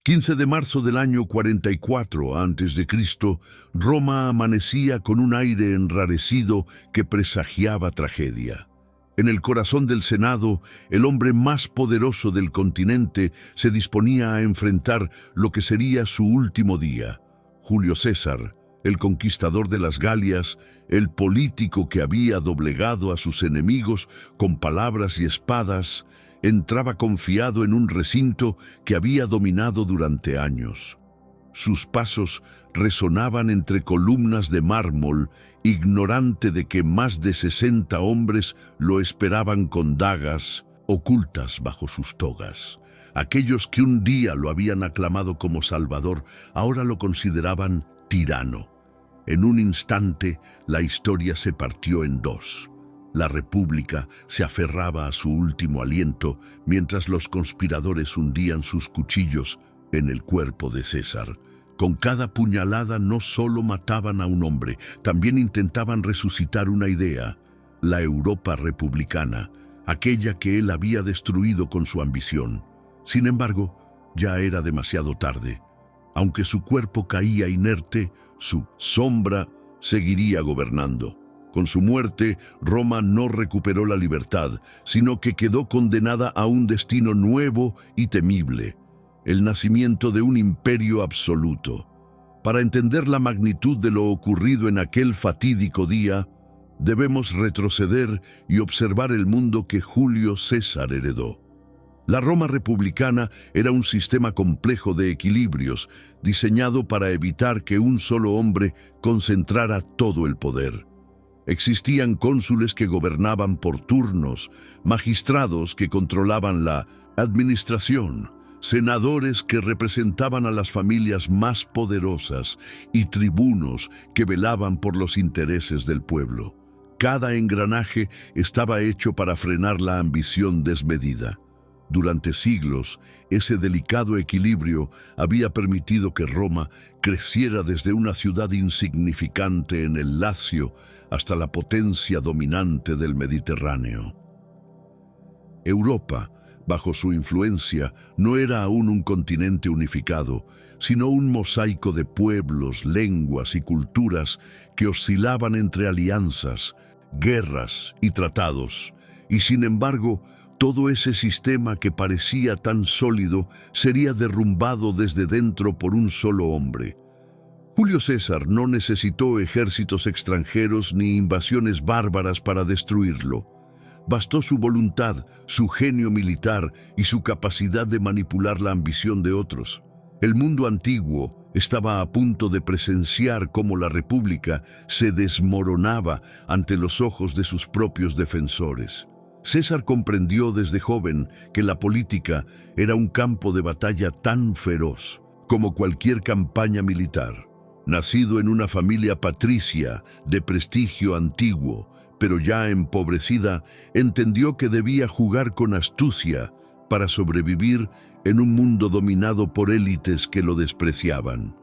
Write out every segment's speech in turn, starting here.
15 de marzo del año 44 a.C., Roma amanecía con un aire enrarecido que presagiaba tragedia. En el corazón del Senado, el hombre más poderoso del continente se disponía a enfrentar lo que sería su último día. Julio César, el conquistador de las Galias, el político que había doblegado a sus enemigos con palabras y espadas, entraba confiado en un recinto que había dominado durante años. Sus pasos resonaban entre columnas de mármol, ignorante de que más de 60 hombres lo esperaban con dagas ocultas bajo sus togas. Aquellos que un día lo habían aclamado como salvador, ahora lo consideraban tirano. En un instante, la historia se partió en dos. La República se aferraba a su último aliento mientras los conspiradores hundían sus cuchillos en el cuerpo de César. Con cada puñalada no solo mataban a un hombre, también intentaban resucitar una idea, la Europa republicana, aquella que él había destruido con su ambición. Sin embargo, ya era demasiado tarde. Aunque su cuerpo caía inerte, su sombra seguiría gobernando. Con su muerte, Roma no recuperó la libertad, sino que quedó condenada a un destino nuevo y temible, el nacimiento de un imperio absoluto. Para entender la magnitud de lo ocurrido en aquel fatídico día, debemos retroceder y observar el mundo que Julio César heredó. La Roma republicana era un sistema complejo de equilibrios, diseñado para evitar que un solo hombre concentrara todo el poder. Existían cónsules que gobernaban por turnos, magistrados que controlaban la administración, senadores que representaban a las familias más poderosas y tribunos que velaban por los intereses del pueblo. Cada engranaje estaba hecho para frenar la ambición desmedida. Durante siglos, ese delicado equilibrio había permitido que Roma creciera desde una ciudad insignificante en el Lacio hasta la potencia dominante del Mediterráneo. Europa, bajo su influencia, no era aún un continente unificado, sino un mosaico de pueblos, lenguas y culturas que oscilaban entre alianzas, guerras y tratados, y sin embargo, todo ese sistema que parecía tan sólido sería derrumbado desde dentro por un solo hombre. Julio César no necesitó ejércitos extranjeros ni invasiones bárbaras para destruirlo. Bastó su voluntad, su genio militar y su capacidad de manipular la ambición de otros. El mundo antiguo estaba a punto de presenciar cómo la República se desmoronaba ante los ojos de sus propios defensores. César comprendió desde joven que la política era un campo de batalla tan feroz como cualquier campaña militar. Nacido en una familia patricia de prestigio antiguo, pero ya empobrecida, entendió que debía jugar con astucia para sobrevivir en un mundo dominado por élites que lo despreciaban.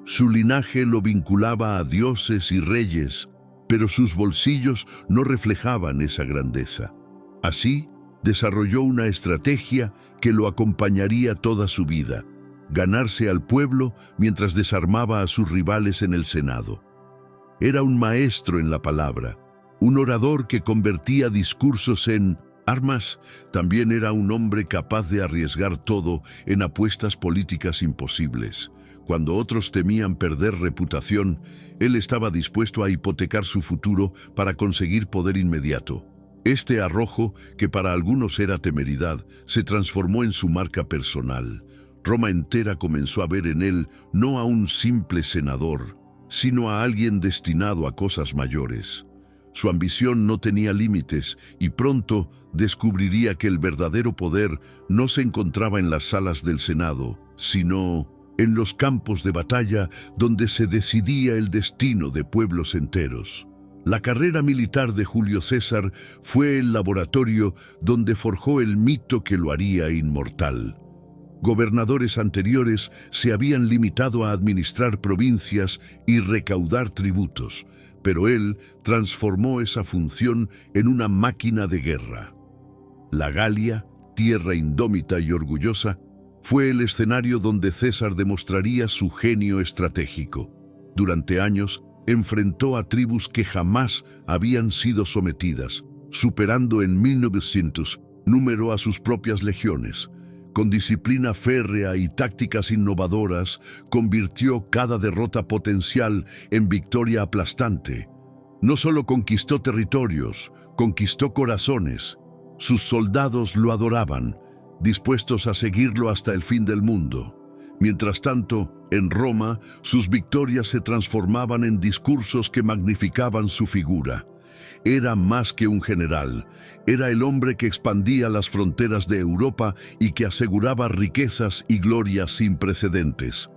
Su linaje lo vinculaba a dioses y reyes, pero sus bolsillos no reflejaban esa grandeza. Así, desarrolló una estrategia que lo acompañaría toda su vida: ganarse al pueblo mientras desarmaba a sus rivales en el Senado. Era un maestro en la palabra, un orador que convertía discursos en armas. También era un hombre capaz de arriesgar todo en apuestas políticas imposibles. Cuando otros temían perder reputación, él estaba dispuesto a hipotecar su futuro para conseguir poder inmediato. Este arrojo, que para algunos era temeridad, se transformó en su marca personal. Roma entera comenzó a ver en él no a un simple senador, sino a alguien destinado a cosas mayores. Su ambición no tenía límites y pronto descubriría que el verdadero poder no se encontraba en las salas del Senado, sino en los campos de batalla donde se decidía el destino de pueblos enteros. La carrera militar de Julio César fue el laboratorio donde forjó el mito que lo haría inmortal. Gobernadores anteriores se habían limitado a administrar provincias y recaudar tributos, pero él transformó esa función en una máquina de guerra. La Galia, tierra indómita y orgullosa, fue el escenario donde César demostraría su genio estratégico. Durante años, enfrentó a tribus que jamás habían sido sometidas, superando en 1900 número a sus propias legiones. Con disciplina férrea y tácticas innovadoras, convirtió cada derrota potencial en victoria aplastante. No solo conquistó territorios, conquistó corazones. Sus soldados lo adoraban, dispuestos a seguirlo hasta el fin del mundo. Mientras tanto, en Roma, sus victorias se transformaban en discursos que magnificaban su figura. Era más que un general, era el hombre que expandía las fronteras de Europa y que aseguraba riquezas y glorias sin precedentes.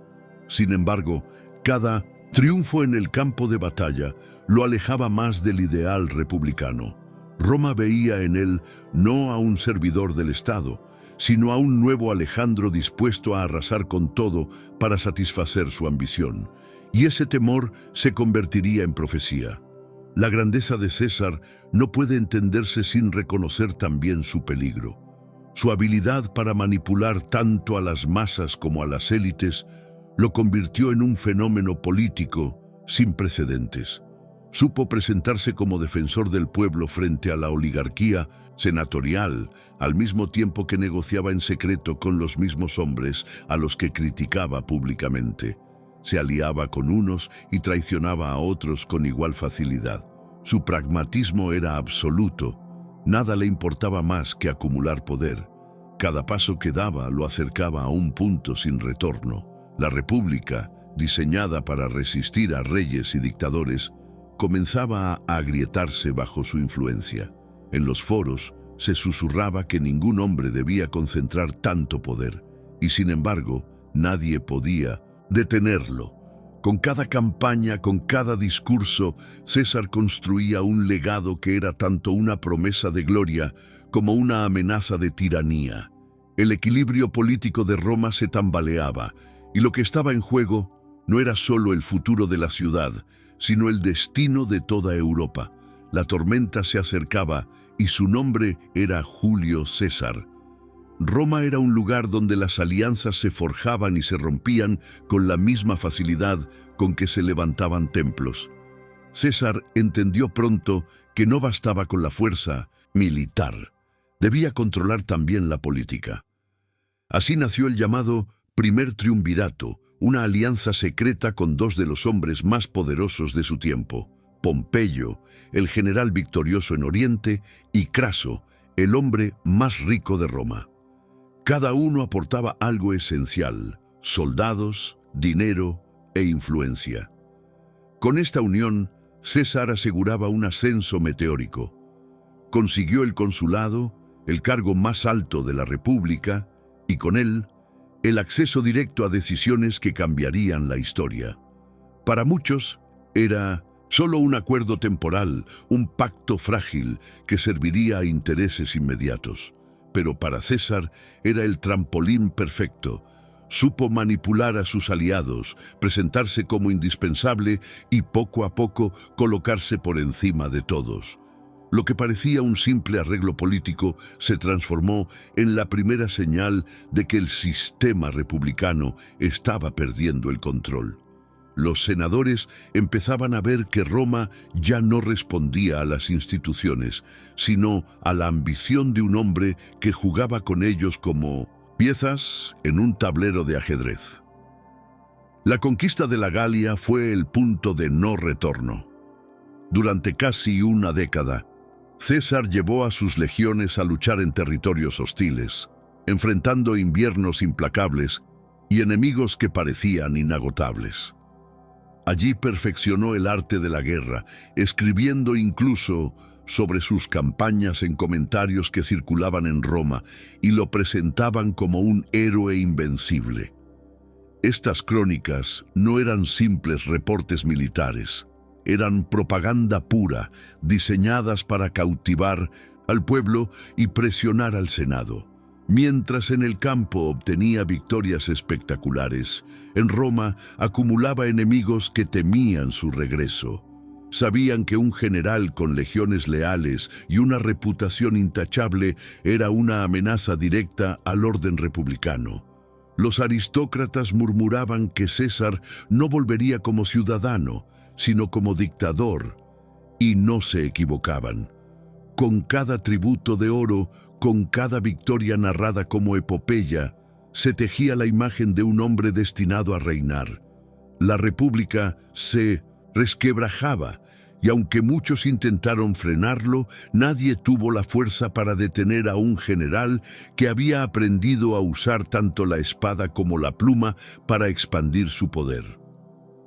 Sin embargo, cada triunfo en el campo de batalla lo alejaba más del ideal republicano. Roma veía en él no a un servidor del Estado, sino a un nuevo Alejandro dispuesto a arrasar con todo para satisfacer su ambición. Y ese temor se convertiría en profecía. La grandeza de César no puede entenderse sin reconocer también su peligro. Su habilidad para manipular tanto a las masas como a las élites lo convirtió en un fenómeno político sin precedentes. Supo presentarse como defensor del pueblo frente a la oligarquía senatorial, al mismo tiempo que negociaba en secreto con los mismos hombres a los que criticaba públicamente. Se aliaba con unos y traicionaba a otros con igual facilidad. Su pragmatismo era absoluto. Nada le importaba más que acumular poder. Cada paso que daba lo acercaba a un punto sin retorno. La República, diseñada para resistir a reyes y dictadores, comenzaba a agrietarse bajo su influencia. En los foros se susurraba que ningún hombre debía concentrar tanto poder, y sin embargo, nadie podía detenerlo. Con cada campaña, con cada discurso, César construía un legado que era tanto una promesa de gloria como una amenaza de tiranía. El equilibrio político de Roma se tambaleaba, y lo que estaba en juego no era solo el futuro de la ciudad, sino el destino de toda Europa. La tormenta se acercaba y su nombre era Julio César. Roma era un lugar donde las alianzas se forjaban y se rompían con la misma facilidad con que se levantaban templos. César entendió pronto que no bastaba con la fuerza militar, debía controlar también la política. Así nació el llamado Primer Triunvirato, una alianza secreta con dos de los hombres más poderosos de su tiempo: Pompeyo, el general victorioso en Oriente, y Craso, el hombre más rico de Roma. Cada uno aportaba algo esencial: soldados, dinero e influencia. Con esta unión, César aseguraba un ascenso meteórico. Consiguió el consulado, el cargo más alto de la República, y con él, el acceso directo a decisiones que cambiarían la historia. Para muchos, era solo un acuerdo temporal, un pacto frágil que serviría a intereses inmediatos. Pero para César era el trampolín perfecto. Supo manipular a sus aliados, presentarse como indispensable y poco a poco colocarse por encima de todos. Lo que parecía un simple arreglo político se transformó en la primera señal de que el sistema republicano estaba perdiendo el control. Los senadores empezaban a ver que Roma ya no respondía a las instituciones, sino a la ambición de un hombre que jugaba con ellos como piezas en un tablero de ajedrez. La conquista de la Galia fue el punto de no retorno. Durante casi una década, César llevó a sus legiones a luchar en territorios hostiles, enfrentando inviernos implacables y enemigos que parecían inagotables. Allí perfeccionó el arte de la guerra, escribiendo incluso sobre sus campañas en comentarios que circulaban en Roma y lo presentaban como un héroe invencible. Estas crónicas no eran simples reportes militares, eran propaganda pura, diseñadas para cautivar al pueblo y presionar al Senado. Mientras en el campo obtenía victorias espectaculares, en Roma acumulaba enemigos que temían su regreso. Sabían que un general con legiones leales y una reputación intachable era una amenaza directa al orden republicano. Los aristócratas murmuraban que César no volvería como ciudadano, sino como dictador, y no se equivocaban. Con cada tributo de oro, con cada victoria narrada como epopeya, se tejía la imagen de un hombre destinado a reinar. La república se resquebrajaba, y aunque muchos intentaron frenarlo, nadie tuvo la fuerza para detener a un general que había aprendido a usar tanto la espada como la pluma para expandir su poder.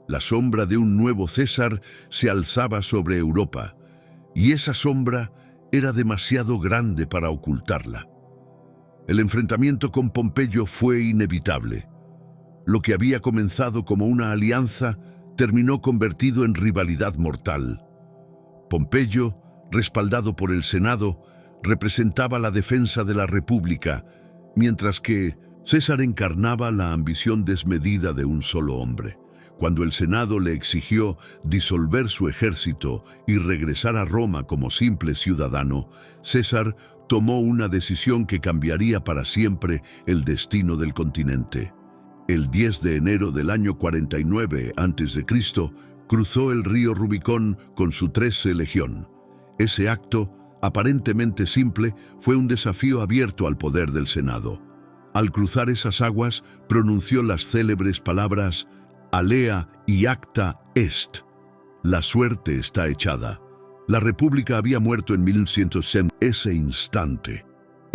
La sombra de un nuevo César se alzaba sobre Europa, y esa sombra era demasiado grande para ocultarla. El enfrentamiento con Pompeyo fue inevitable. Lo que había comenzado como una alianza terminó convertido en rivalidad mortal. Pompeyo, respaldado por el Senado, representaba la defensa de la República, mientras que César encarnaba la ambición desmedida de un solo hombre. Cuando el Senado le exigió disolver su ejército y regresar a Roma como simple ciudadano, César tomó una decisión que cambiaría para siempre el destino del continente. El 10 de enero del año 49 a.C., cruzó el río Rubicón con su 13 legión. Ese acto, aparentemente simple, fue un desafío abierto al poder del Senado. Al cruzar esas aguas, pronunció las célebres palabras «Alea y acta est». La suerte está echada. La República había muerto en 1100. Ese instante.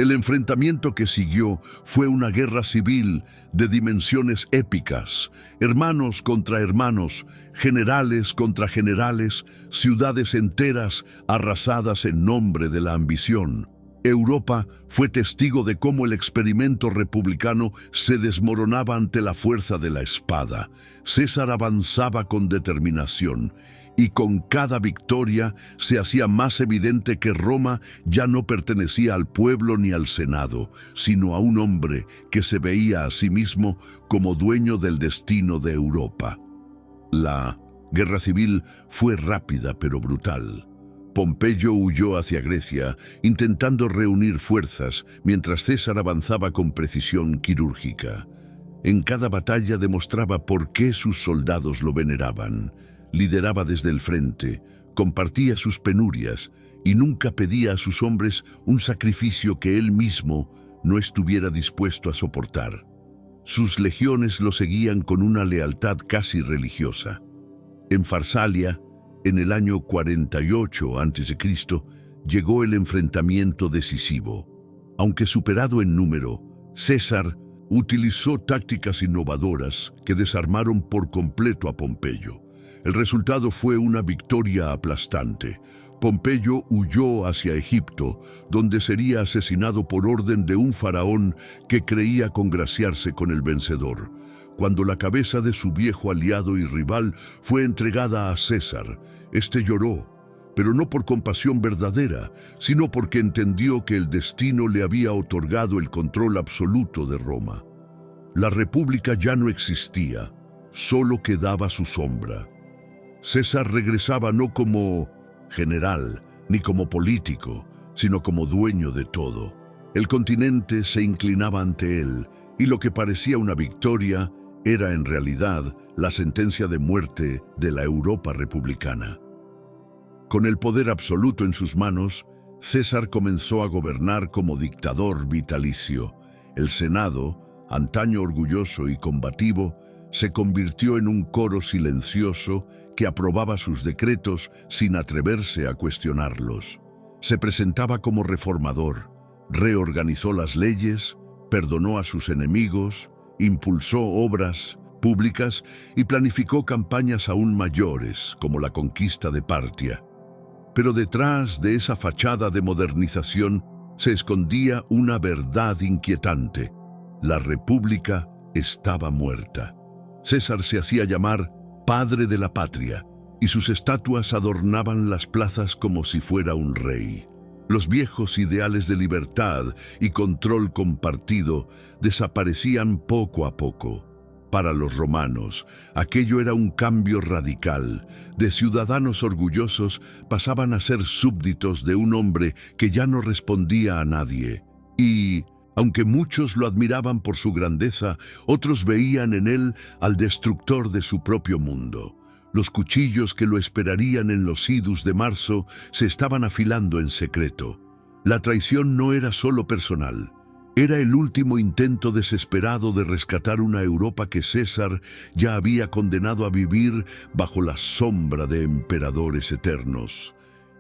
El enfrentamiento que siguió fue una guerra civil de dimensiones épicas, hermanos contra hermanos, generales contra generales, ciudades enteras arrasadas en nombre de la ambición. Europa fue testigo de cómo el experimento republicano se desmoronaba ante la fuerza de la espada. César avanzaba con determinación, y con cada victoria se hacía más evidente que Roma ya no pertenecía al pueblo ni al Senado, sino a un hombre que se veía a sí mismo como dueño del destino de Europa. La guerra civil fue rápida pero brutal. Pompeyo huyó hacia Grecia, intentando reunir fuerzas, mientras César avanzaba con precisión quirúrgica. En cada batalla demostraba por qué sus soldados lo veneraban. Lideraba desde el frente, compartía sus penurias y nunca pedía a sus hombres un sacrificio que él mismo no estuviera dispuesto a soportar. Sus legiones lo seguían con una lealtad casi religiosa. En Farsalia, en el año 48 a.C., llegó el enfrentamiento decisivo. Aunque superado en número, César utilizó tácticas innovadoras que desarmaron por completo a Pompeyo. El resultado fue una victoria aplastante. Pompeyo huyó hacia Egipto, donde sería asesinado por orden de un faraón que creía congraciarse con el vencedor. Cuando la cabeza de su viejo aliado y rival fue entregada a César, este lloró, pero no por compasión verdadera, sino porque entendió que el destino le había otorgado el control absoluto de Roma. La República ya no existía, solo quedaba su sombra. César regresaba no como general ni como político, sino como dueño de todo. El continente se inclinaba ante él, y lo que parecía una victoria era en realidad la sentencia de muerte de la Europa republicana. Con el poder absoluto en sus manos, César comenzó a gobernar como dictador vitalicio. El Senado, antaño orgulloso y combativo, se convirtió en un coro silencioso que aprobaba sus decretos sin atreverse a cuestionarlos. Se presentaba como reformador, reorganizó las leyes, perdonó a sus enemigos, impulsó obras públicas y planificó campañas aún mayores, como la conquista de Partia. Pero detrás de esa fachada de modernización se escondía una verdad inquietante. La República estaba muerta. César se hacía llamar Padre de la Patria, y sus estatuas adornaban las plazas como si fuera un rey. Los viejos ideales de libertad y control compartido desaparecían poco a poco. Para los romanos, aquello era un cambio radical. De ciudadanos orgullosos pasaban a ser súbditos de un hombre que ya no respondía a nadie. Y Aunque muchos lo admiraban por su grandeza, otros veían en él al destructor de su propio mundo. Los cuchillos que lo esperarían en los idus de marzo se estaban afilando en secreto. La traición no era solo personal. Era el último intento desesperado de rescatar una Europa que César ya había condenado a vivir bajo la sombra de emperadores eternos.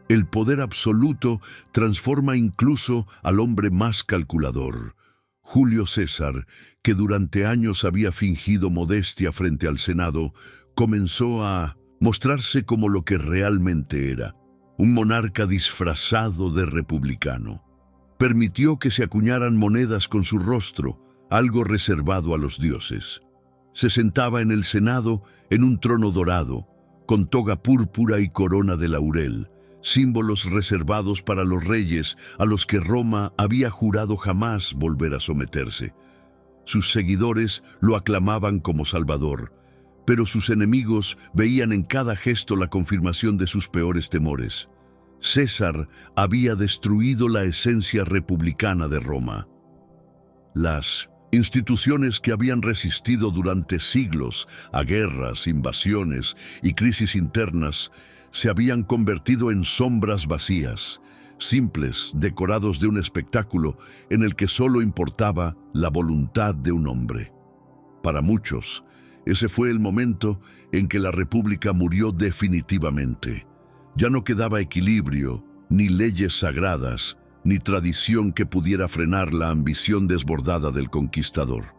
El poder absoluto transforma incluso al hombre más calculador. Julio César, que durante años había fingido modestia frente al Senado, comenzó a mostrarse como lo que realmente era, un monarca disfrazado de republicano. Permitió que se acuñaran monedas con su rostro, algo reservado a los dioses. Se sentaba en el Senado en un trono dorado, con toga púrpura y corona de laurel, símbolos reservados para los reyes a los que Roma había jurado jamás volver a someterse. Sus seguidores lo aclamaban como Salvador, pero sus enemigos veían en cada gesto la confirmación de sus peores temores. César había destruido la esencia republicana de Roma. Las instituciones que habían resistido durante siglos a guerras, invasiones y crisis internas se habían convertido en sombras vacías, simples decorados de un espectáculo en el que solo importaba la voluntad de un hombre. Para muchos, ese fue el momento en que la República murió definitivamente. Ya no quedaba equilibrio, ni leyes sagradas, ni tradición que pudiera frenar la ambición desbordada del conquistador.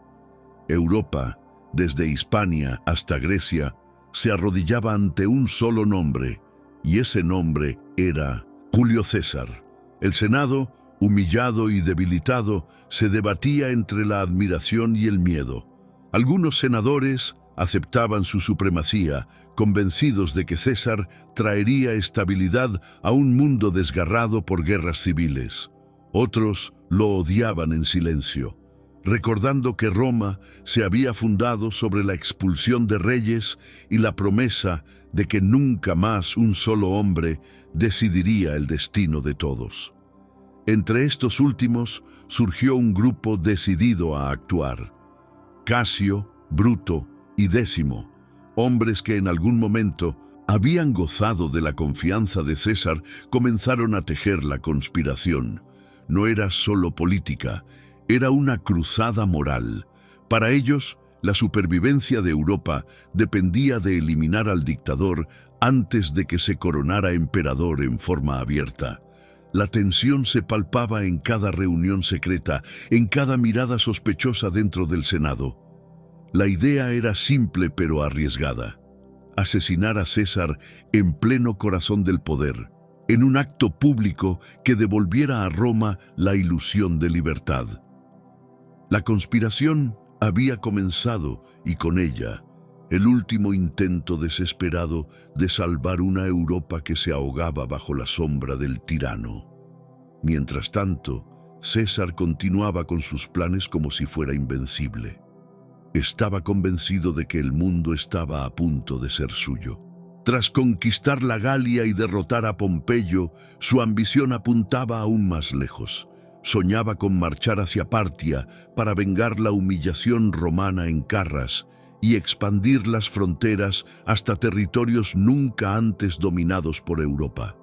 Europa, desde Hispania hasta Grecia, se arrodillaba ante un solo nombre, y ese nombre era Julio César. El Senado, humillado y debilitado, se debatía entre la admiración y el miedo. Algunos senadores aceptaban su supremacía, convencidos de que César traería estabilidad a un mundo desgarrado por guerras civiles. Otros lo odiaban en silencio, recordando que Roma se había fundado sobre la expulsión de reyes y la promesa de que nunca más un solo hombre decidiría el destino de todos. Entre estos últimos surgió un grupo decidido a actuar. Casio, Bruto y Décimo, hombres que en algún momento habían gozado de la confianza de César, comenzaron a tejer la conspiración. No era solo política, era una cruzada moral. Para ellos, la supervivencia de Europa dependía de eliminar al dictador antes de que se coronara emperador en forma abierta. La tensión se palpaba en cada reunión secreta, en cada mirada sospechosa dentro del Senado. La idea era simple pero arriesgada: asesinar a César en pleno corazón del poder, en un acto público que devolviera a Roma la ilusión de libertad. La conspiración había comenzado y con ella el último intento desesperado de salvar una Europa que se ahogaba bajo la sombra del tirano. Mientras tanto, César continuaba con sus planes como si fuera invencible. Estaba convencido de que el mundo estaba a punto de ser suyo. Tras conquistar la Galia y derrotar a Pompeyo, su ambición apuntaba aún más lejos. Soñaba con marchar hacia Partia para vengar la humillación romana en Carras y expandir las fronteras hasta territorios nunca antes dominados por Europa.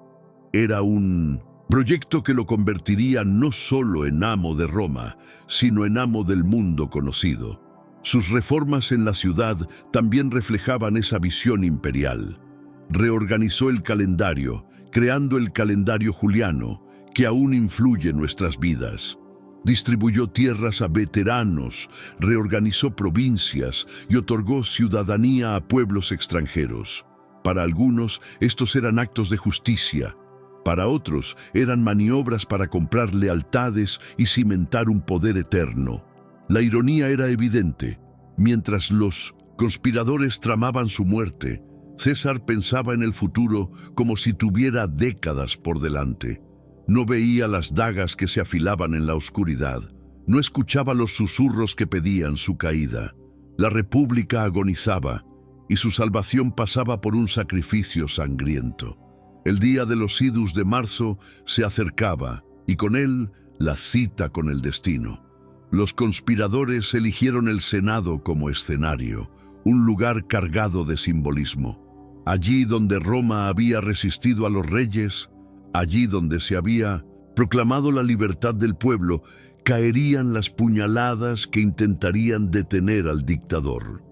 Era un proyecto que lo convertiría no solo en amo de Roma, sino en amo del mundo conocido. Sus reformas en la ciudad también reflejaban esa visión imperial. Reorganizó el calendario, creando el calendario juliano, que aún influye en nuestras vidas. Distribuyó tierras a veteranos, reorganizó provincias y otorgó ciudadanía a pueblos extranjeros. Para algunos, estos eran actos de justicia. Para otros, eran maniobras para comprar lealtades y cimentar un poder eterno. La ironía era evidente. Mientras los conspiradores tramaban su muerte, César pensaba en el futuro como si tuviera décadas por delante. No veía las dagas que se afilaban en la oscuridad. No escuchaba los susurros que pedían su caída. La República agonizaba y su salvación pasaba por un sacrificio sangriento. El día de los idus de marzo se acercaba y con él la cita con el destino. Los conspiradores eligieron el Senado como escenario, un lugar cargado de simbolismo. Allí donde Roma había resistido a los reyes, allí donde se había proclamado la libertad del pueblo, caerían las puñaladas que intentarían detener al dictador.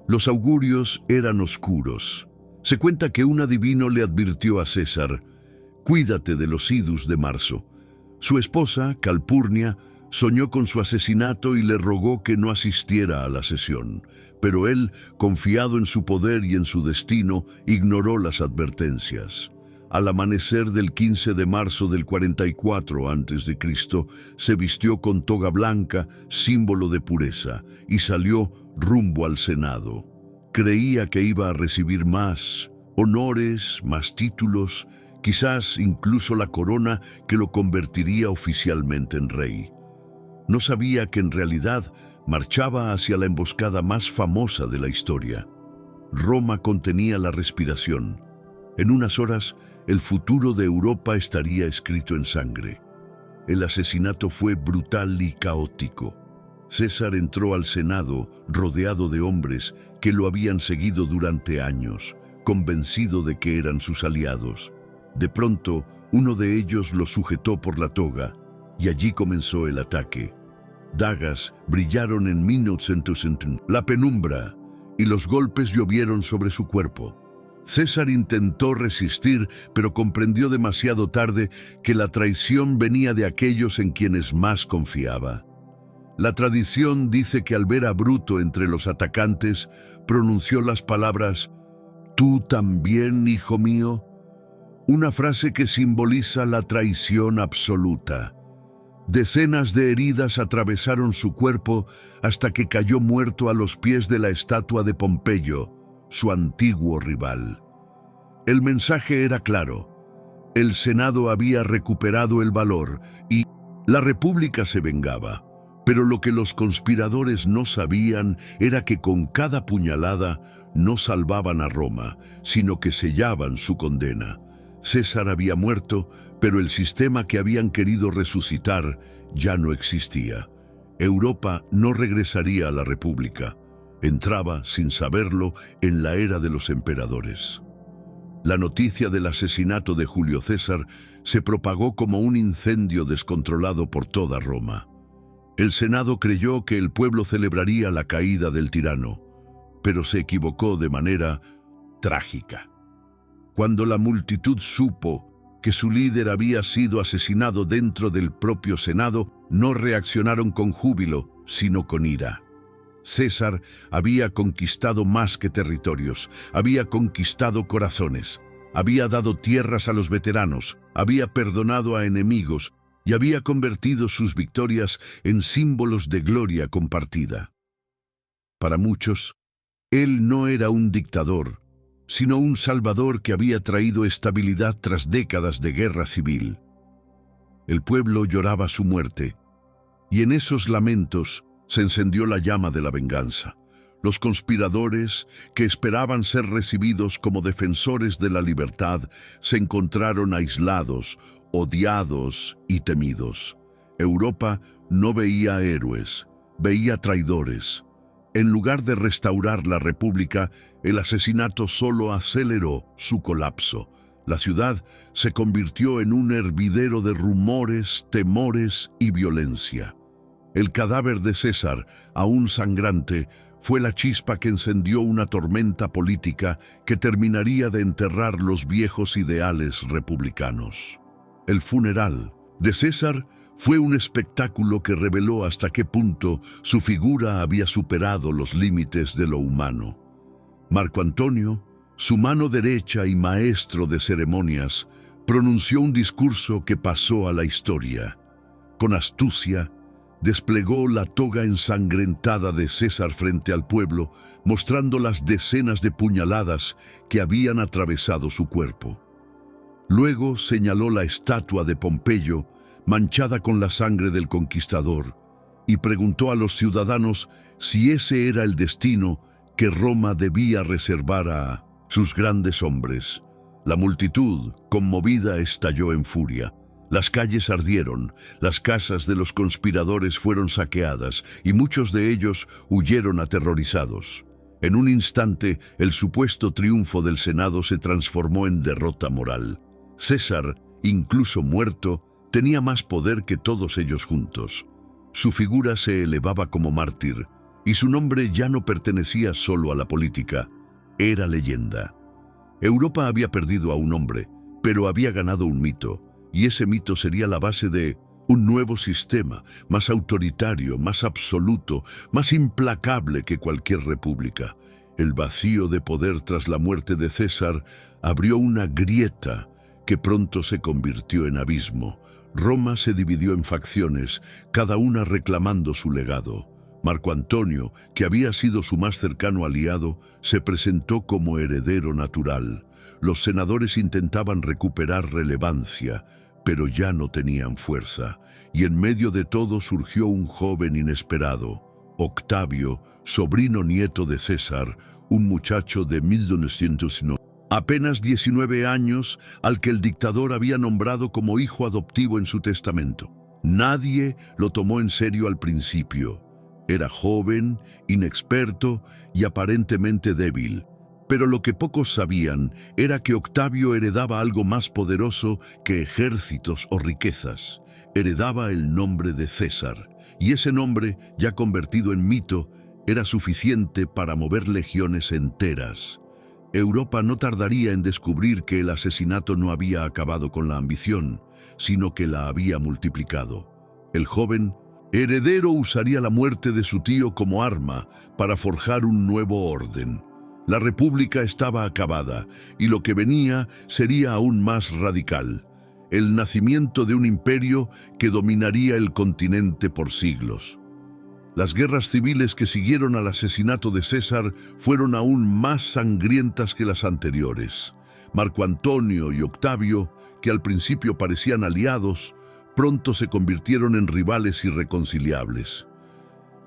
Los augurios eran oscuros. Se cuenta que un adivino le advirtió a César: «Cuídate de los idus de marzo». Su esposa, Calpurnia, soñó con su asesinato y le rogó que no asistiera a la sesión. Pero él, confiado en su poder y en su destino, ignoró las advertencias. Al amanecer del 15 de marzo del 44 a.C., se vistió con toga blanca, símbolo de pureza, y salió rumbo al Senado. Creía que iba a recibir más honores, más títulos, quizás incluso la corona que lo convertiría oficialmente en rey. No sabía que en realidad marchaba hacia la emboscada más famosa de la historia. Roma contenía la respiración. En unas horas, el futuro de Europa estaría escrito en sangre. El asesinato fue brutal y caótico. César entró al Senado rodeado de hombres que lo habían seguido durante años, convencido de que eran sus aliados. De pronto, uno de ellos lo sujetó por la toga, y allí comenzó el ataque. Dagas brillaron en 1900, la penumbra, y los golpes llovieron sobre su cuerpo. César intentó resistir, pero comprendió demasiado tarde que la traición venía de aquellos en quienes más confiaba. La tradición dice que al ver a Bruto entre los atacantes, pronunció las palabras: «¿Tú también, hijo mío?», una frase que simboliza la traición absoluta. Decenas de heridas atravesaron su cuerpo hasta que cayó muerto a los pies de la estatua de Pompeyo, su antiguo rival. El mensaje era claro: el Senado había recuperado el valor y la República se vengaba. Pero lo que los conspiradores no sabían era que con cada puñalada no salvaban a Roma, sino que sellaban su condena. César había muerto, pero el sistema que habían querido resucitar ya no existía. Europa no regresaría a la República. Entraba, sin saberlo, en la era de los emperadores. La noticia del asesinato de Julio César se propagó como un incendio descontrolado por toda Roma. El Senado creyó que el pueblo celebraría la caída del tirano, pero se equivocó de manera trágica. Cuando la multitud supo que su líder había sido asesinado dentro del propio Senado, no reaccionaron con júbilo, sino con ira. César había conquistado más que territorios, había conquistado corazones, había dado tierras a los veteranos, había perdonado a enemigos y había convertido sus victorias en símbolos de gloria compartida. Para muchos, él no era un dictador, sino un salvador que había traído estabilidad tras décadas de guerra civil. El pueblo lloraba su muerte, y en esos lamentos se encendió la llama de la venganza. Los conspiradores, que esperaban ser recibidos como defensores de la libertad, se encontraron aislados, odiados y temidos. Europa no veía héroes, veía traidores. En lugar de restaurar la República, el asesinato solo aceleró su colapso. La ciudad se convirtió en un hervidero de rumores, temores y violencia. El cadáver de César, aún sangrante, fue la chispa que encendió una tormenta política que terminaría de enterrar los viejos ideales republicanos. El funeral de César fue un espectáculo que reveló hasta qué punto su figura había superado los límites de lo humano. Marco Antonio, su mano derecha y maestro de ceremonias, pronunció un discurso que pasó a la historia. Con astucia, desplegó la toga ensangrentada de César frente al pueblo, mostrando las decenas de puñaladas que habían atravesado su cuerpo. Luego señaló la estatua de Pompeyo, manchada con la sangre del conquistador, y preguntó a los ciudadanos si ese era el destino que Roma debía reservar a sus grandes hombres. La multitud, conmovida, estalló en furia. Las calles ardieron, las casas de los conspiradores fueron saqueadas y muchos de ellos huyeron aterrorizados. En un instante, el supuesto triunfo del Senado se transformó en derrota moral. César, incluso muerto, tenía más poder que todos ellos juntos. Su figura se elevaba como mártir, y su nombre ya no pertenecía solo a la política, era leyenda. Europa había perdido a un hombre, pero había ganado un mito, y ese mito sería la base de un nuevo sistema, más autoritario, más absoluto, más implacable que cualquier república. El vacío de poder tras la muerte de César abrió una grieta que pronto se convirtió en abismo. Roma se dividió en facciones, cada una reclamando su legado. Marco Antonio, que había sido su más cercano aliado, se presentó como heredero natural. Los senadores intentaban recuperar relevancia, pero ya no tenían fuerza, y en medio de todo surgió un joven inesperado, Octavio, sobrino nieto de César, un muchacho de 1909, apenas 19 años, al que el dictador había nombrado como hijo adoptivo en su testamento. Nadie lo tomó en serio al principio. Era joven, inexperto y aparentemente débil. Pero lo que pocos sabían era que Octavio heredaba algo más poderoso que ejércitos o riquezas. Heredaba el nombre de César, y ese nombre, ya convertido en mito, era suficiente para mover legiones enteras. Europa no tardaría en descubrir que el asesinato no había acabado con la ambición, sino que la había multiplicado. El joven heredero usaría la muerte de su tío como arma para forjar un nuevo orden. La república estaba acabada, y lo que venía sería aún más radical: el nacimiento de un imperio que dominaría el continente por siglos. Las guerras civiles que siguieron al asesinato de César fueron aún más sangrientas que las anteriores. Marco Antonio y Octavio, que al principio parecían aliados, pronto se convirtieron en rivales irreconciliables.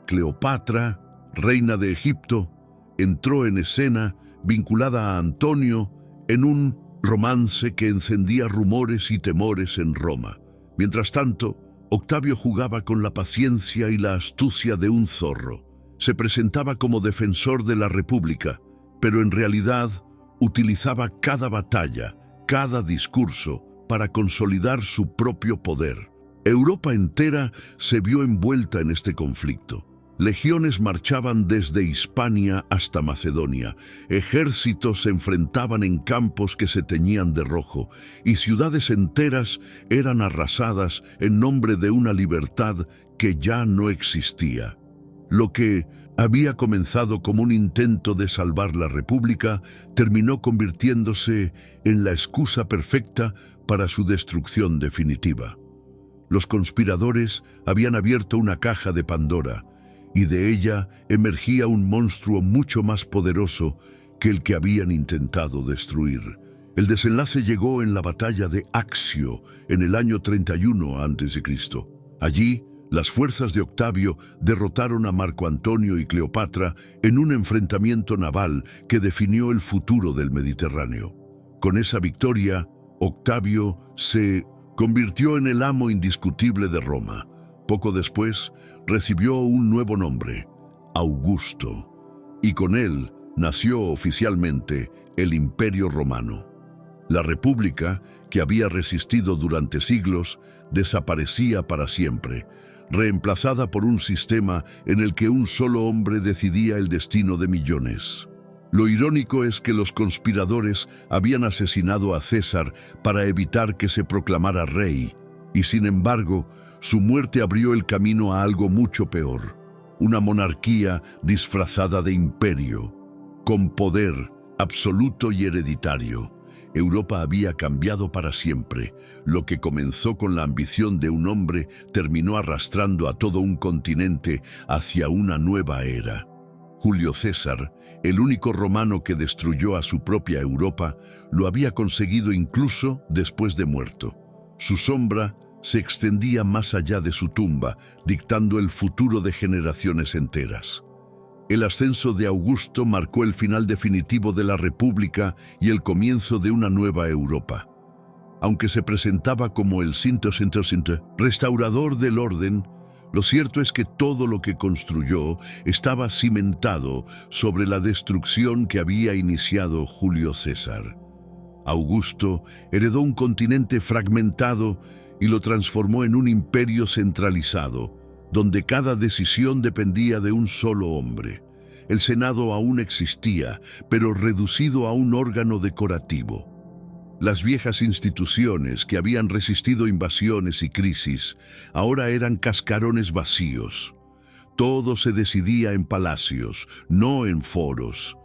Cleopatra, reina de Egipto, entró en escena vinculada a Antonio en un romance que encendía rumores y temores en Roma. Mientras tanto, Octavio jugaba con la paciencia y la astucia de un zorro. Se presentaba como defensor de la República, pero en realidad utilizaba cada batalla, cada discurso, para consolidar su propio poder. Europa entera se vio envuelta en este conflicto. Legiones marchaban desde Hispania hasta Macedonia, ejércitos se enfrentaban en campos que se teñían de rojo, y ciudades enteras eran arrasadas en nombre de una libertad que ya no existía. Lo que había comenzado como un intento de salvar la República terminó convirtiéndose en la excusa perfecta para su destrucción definitiva. Los conspiradores habían abierto una caja de Pandora, y de ella emergía un monstruo mucho más poderoso que el que habían intentado destruir. El desenlace llegó en la batalla de Accio, en el año 31 a.C. Allí, las fuerzas de Octavio derrotaron a Marco Antonio y Cleopatra en un enfrentamiento naval que definió el futuro del Mediterráneo. Con esa victoria, Octavio se convirtió en el amo indiscutible de Roma. Poco después, recibió un nuevo nombre, Augusto, y con él nació oficialmente el Imperio Romano. La República, que había resistido durante siglos, desaparecía para siempre, reemplazada por un sistema en el que un solo hombre decidía el destino de millones. Lo irónico es que los conspiradores habían asesinado a César para evitar que se proclamara rey, y sin embargo, su muerte abrió el camino a algo mucho peor: una monarquía disfrazada de imperio, con poder absoluto y hereditario. Europa había cambiado para siempre. Lo que comenzó con la ambición de un hombre terminó arrastrando a todo un continente hacia una nueva era. Julio César, el único romano que destruyó a su propia Europa, lo había conseguido incluso después de muerto. Su sombra se extendía más allá de su tumba, dictando el futuro de generaciones enteras. El ascenso de Augusto marcó el final definitivo de la República y el comienzo de una nueva Europa. Aunque se presentaba como el restaurador del orden, lo cierto es que todo lo que construyó estaba cimentado sobre la destrucción que había iniciado Julio César. Augusto heredó un continente fragmentado y lo transformó en un imperio centralizado, donde cada decisión dependía de un solo hombre. El Senado aún existía, pero reducido a un órgano decorativo. Las viejas instituciones que habían resistido invasiones y crisis ahora eran cascarones vacíos. Todo se decidía en palacios, no en foros.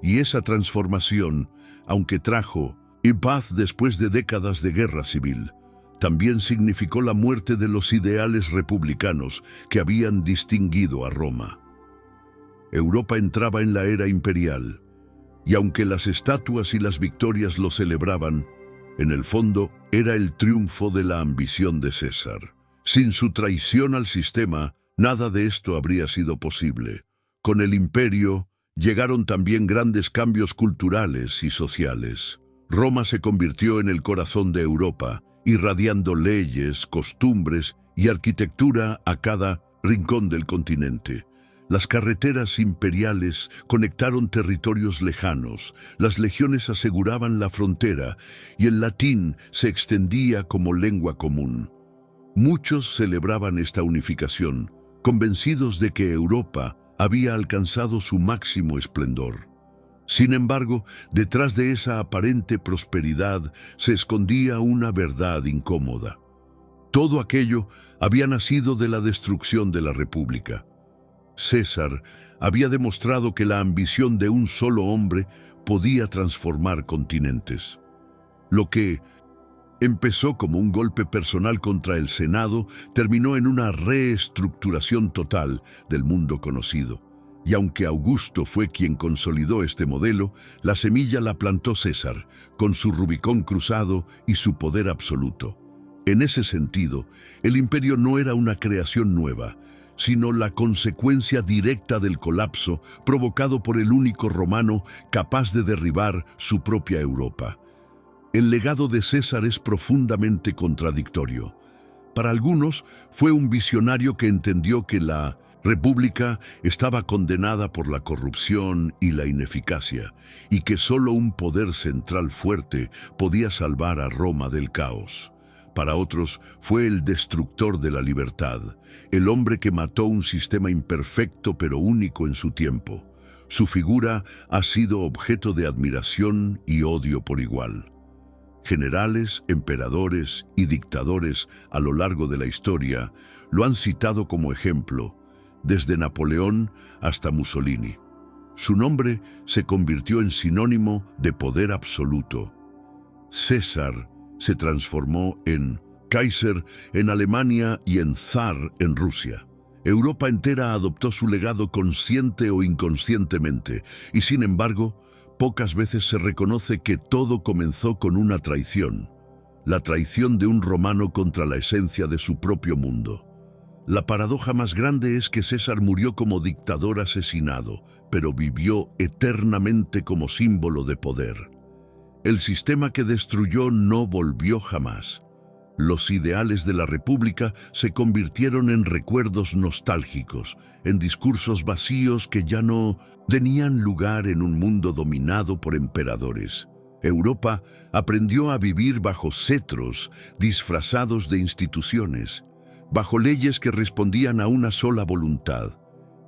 Y esa transformación, aunque trajo paz después de décadas de guerra civil, también significó la muerte de los ideales republicanos que habían distinguido a Roma. Europa entraba en la era imperial, y aunque las estatuas y las victorias lo celebraban, en el fondo era el triunfo de la ambición de César. Sin su traición al sistema, nada de esto habría sido posible. Con el imperio llegaron también grandes cambios culturales y sociales. Roma se convirtió en el corazón de Europa, irradiando leyes, costumbres y arquitectura a cada rincón del continente. Las carreteras imperiales conectaron territorios lejanos, las legiones aseguraban la frontera y el latín se extendía como lengua común. Muchos celebraban esta unificación, convencidos de que Europa había alcanzado su máximo esplendor. Sin embargo, detrás de esa aparente prosperidad se escondía una verdad incómoda. Todo aquello había nacido de la destrucción de la República. César había demostrado que la ambición de un solo hombre podía transformar continentes. Lo que empezó como un golpe personal contra el Senado terminó en una reestructuración total del mundo conocido. Y aunque Augusto fue quien consolidó este modelo, la semilla la plantó César, con su Rubicón cruzado y su poder absoluto. En ese sentido, el imperio no era una creación nueva, sino la consecuencia directa del colapso provocado por el único romano capaz de derribar su propia Europa. El legado de César es profundamente contradictorio. Para algunos, fue un visionario que entendió que la República estaba condenada por la corrupción y la ineficacia, y que solo un poder central fuerte podía salvar a Roma del caos. Para otros, fue el destructor de la libertad, el hombre que mató un sistema imperfecto pero único en su tiempo. Su figura ha sido objeto de admiración y odio por igual. Generales, emperadores y dictadores a lo largo de la historia lo han citado como ejemplo, desde Napoleón hasta Mussolini. Su nombre se convirtió en sinónimo de poder absoluto. César se transformó en Kaiser en Alemania y en Zar en Rusia. Europa entera adoptó su legado consciente o inconscientemente, y sin embargo, pocas veces se reconoce que todo comenzó con una traición, la traición de un romano contra la esencia de su propio mundo. La paradoja más grande es que César murió como dictador asesinado, pero vivió eternamente como símbolo de poder. El sistema que destruyó no volvió jamás. Los ideales de la República se convirtieron en recuerdos nostálgicos, en discursos vacíos que ya no tenían lugar en un mundo dominado por emperadores. Europa aprendió a vivir bajo cetros disfrazados de instituciones, bajo leyes que respondían a una sola voluntad.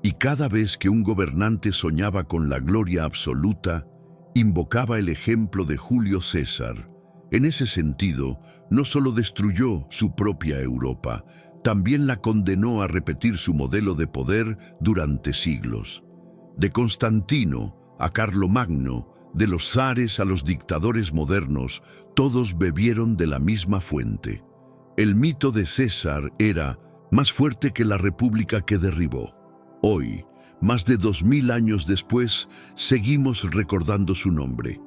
Y cada vez que un gobernante soñaba con la gloria absoluta, invocaba el ejemplo de Julio César. En ese sentido, no solo destruyó su propia Europa, también la condenó a repetir su modelo de poder durante siglos. De Constantino a Carlomagno, de los zares a los dictadores modernos, todos bebieron de la misma fuente. El mito de César era más fuerte que la república que derribó. Hoy, más de 2000 años después, seguimos recordando su nombre.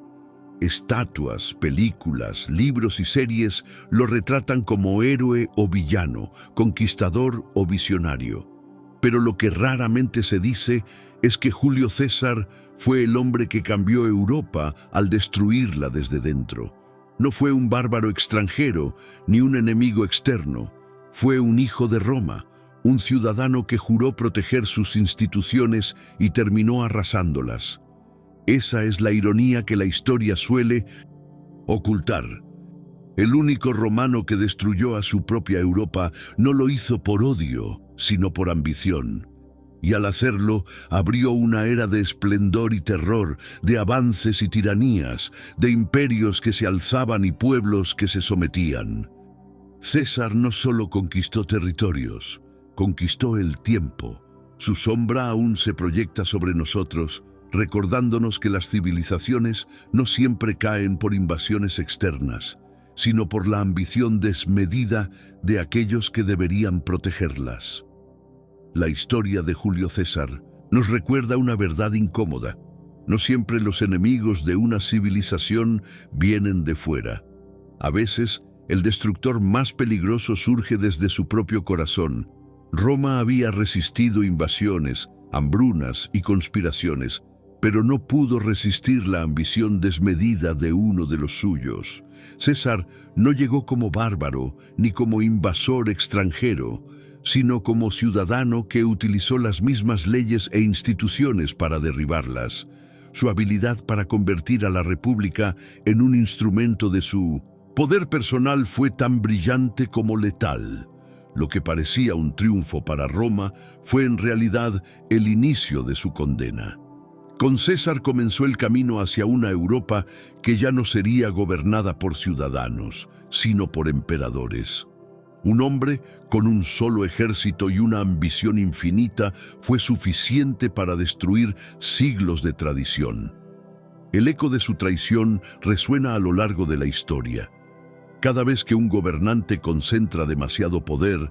Estatuas, películas, libros y series lo retratan como héroe o villano, conquistador o visionario. Pero lo que raramente se dice es que Julio César fue el hombre que cambió Europa al destruirla desde dentro. No fue un bárbaro extranjero, ni un enemigo externo. Fue un hijo de Roma, un ciudadano que juró proteger sus instituciones y terminó arrasándolas. Esa es la ironía que la historia suele ocultar. El único romano que destruyó a su propia Europa no lo hizo por odio, sino por ambición. Y al hacerlo, abrió una era de esplendor y terror, de avances y tiranías, de imperios que se alzaban y pueblos que se sometían. César no solo conquistó territorios, conquistó el tiempo. Su sombra aún se proyecta sobre nosotros, recordándonos que las civilizaciones no siempre caen por invasiones externas, sino por la ambición desmedida de aquellos que deberían protegerlas. La historia de Julio César nos recuerda una verdad incómoda. No siempre los enemigos de una civilización vienen de fuera. A veces, el destructor más peligroso surge desde su propio corazón. Roma había resistido invasiones, hambrunas y conspiraciones, pero no pudo resistir la ambición desmedida de uno de los suyos. César no llegó como bárbaro ni como invasor extranjero, sino como ciudadano que utilizó las mismas leyes e instituciones para derribarlas. Su habilidad para convertir a la República en un instrumento de su poder personal fue tan brillante como letal. Lo que parecía un triunfo para Roma fue en realidad el inicio de su condena. Con César comenzó el camino hacia una Europa que ya no sería gobernada por ciudadanos, sino por emperadores. Un hombre con un solo ejército y una ambición infinita fue suficiente para destruir siglos de tradición. El eco de su traición resuena a lo largo de la historia. Cada vez que un gobernante concentra demasiado poder,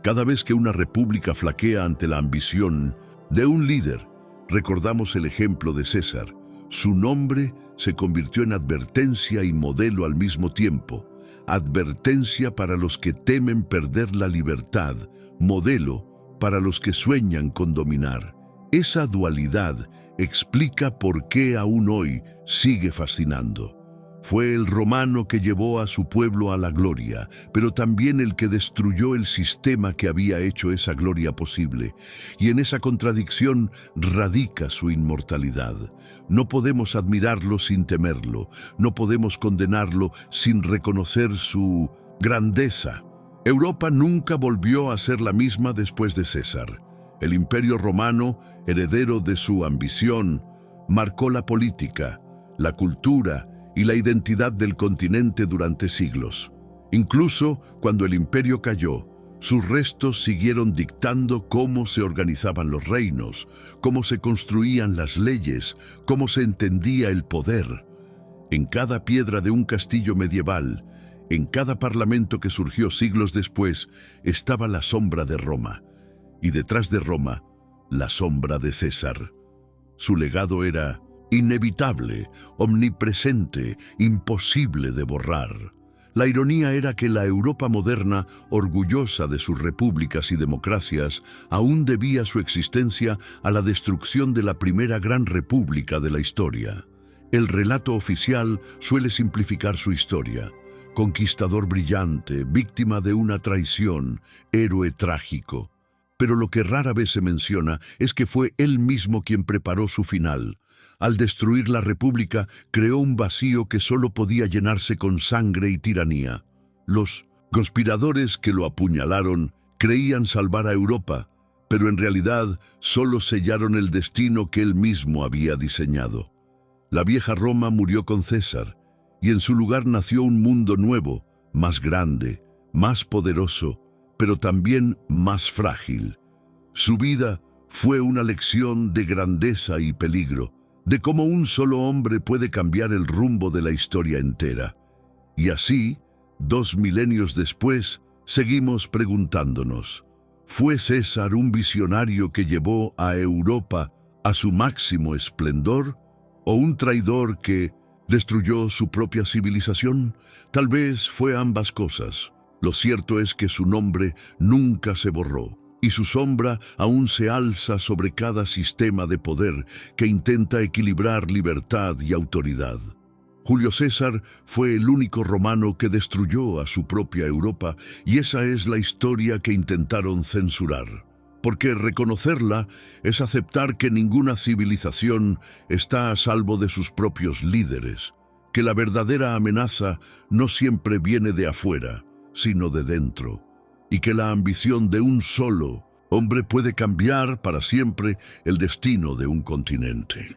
cada vez que una república flaquea ante la ambición de un líder, recordamos el ejemplo de César. Su nombre se convirtió en advertencia y modelo al mismo tiempo. Advertencia para los que temen perder la libertad, modelo para los que sueñan con dominar. Esa dualidad explica por qué aún hoy sigue fascinando. Fue el romano que llevó a su pueblo a la gloria, pero también el que destruyó el sistema que había hecho esa gloria posible. Y en esa contradicción radica su inmortalidad. No podemos admirarlo sin temerlo, no podemos condenarlo sin reconocer su grandeza. Europa nunca volvió a ser la misma después de César. El Imperio Romano, heredero de su ambición, marcó la política, la cultura y la identidad del continente durante siglos. Incluso cuando el imperio cayó, sus restos siguieron dictando cómo se organizaban los reinos, cómo se construían las leyes, cómo se entendía el poder. En cada piedra de un castillo medieval, en cada parlamento que surgió siglos después, estaba la sombra de Roma, y detrás de Roma, la sombra de César. Su legado era inevitable, omnipresente, imposible de borrar. La ironía era que la Europa moderna, orgullosa de sus repúblicas y democracias, aún debía su existencia a la destrucción de la primera gran república de la historia. El relato oficial suele simplificar su historia. Conquistador brillante, víctima de una traición, héroe trágico. Pero lo que rara vez se menciona es que fue él mismo quien preparó su final. Al destruir la república, creó un vacío que solo podía llenarse con sangre y tiranía. Los conspiradores que lo apuñalaron creían salvar a Europa, pero en realidad solo sellaron el destino que él mismo había diseñado. La vieja Roma murió con César, y en su lugar nació un mundo nuevo, más grande, más poderoso, pero también más frágil. Su vida fue una lección de grandeza y peligro, de cómo un solo hombre puede cambiar el rumbo de la historia entera. Y así, 2 milenios después, seguimos preguntándonos, ¿fue César un visionario que llevó a Europa a su máximo esplendor? ¿O un traidor que destruyó su propia civilización? Tal vez fue ambas cosas. Lo cierto es que su nombre nunca se borró, y su sombra aún se alza sobre cada sistema de poder que intenta equilibrar libertad y autoridad. Julio César fue el único romano que destruyó a su propia Europa y esa es la historia que intentaron censurar. Porque reconocerla es aceptar que ninguna civilización está a salvo de sus propios líderes, que la verdadera amenaza no siempre viene de afuera, sino de dentro, y que la ambición de un solo hombre puede cambiar para siempre el destino de un continente.